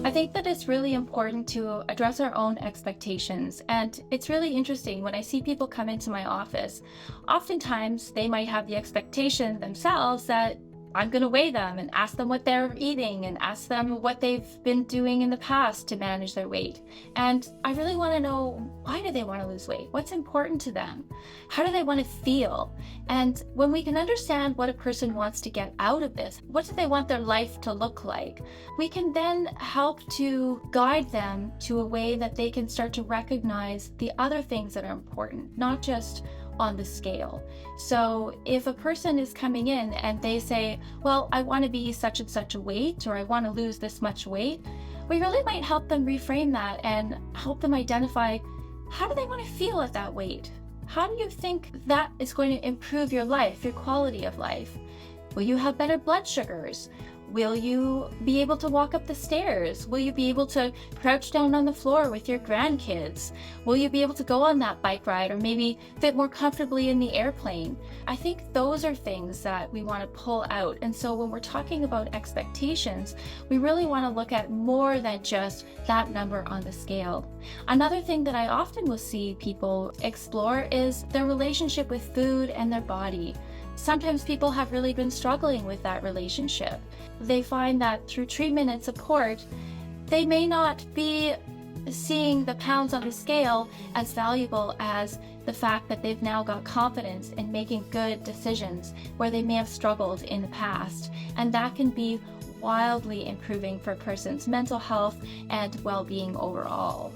I think that it's really important to address our own expectations. And it's really interesting when I see people come into my office. Oftentimes, they might have the expectation themselves that I'm going to weigh them and ask them what they're eating and ask them what they've been doing in the past to manage their weight. And I really want to know, why do they want to lose weight? What's important to them? How do they want to feel? And when we can understand what a person wants to get out of this, what do they want their life to look like, we can then help to guide them to a way that they can start to recognize the other things that are important, not just on the scale. So if a person is coming in and they say, well, I want to be such and such a weight, or I want to lose this much weight, we really might help them reframe that and help them identify, how do they want to feel at that weight? How do you think that is going to improve your life, your quality of life? Will you have better blood sugars? Will you be able to walk up the stairs? Will you be able to crouch down on the floor with your grandkids? Will you be able to go on that bike ride or maybe fit more comfortably in the airplane? I think those are things that we want to pull out. And so when we're talking about expectations, we really want to look at more than just that number on the scale. Another thing that I often will see people explore is their relationship with food and their body. Sometimes people have really been struggling with that relationship. They find that through treatment and support, they may not be seeing the pounds on the scale as valuable as the fact that they've now got confidence in making good decisions where they may have struggled in the past. And that can be wildly improving for a person's mental health and well-being overall.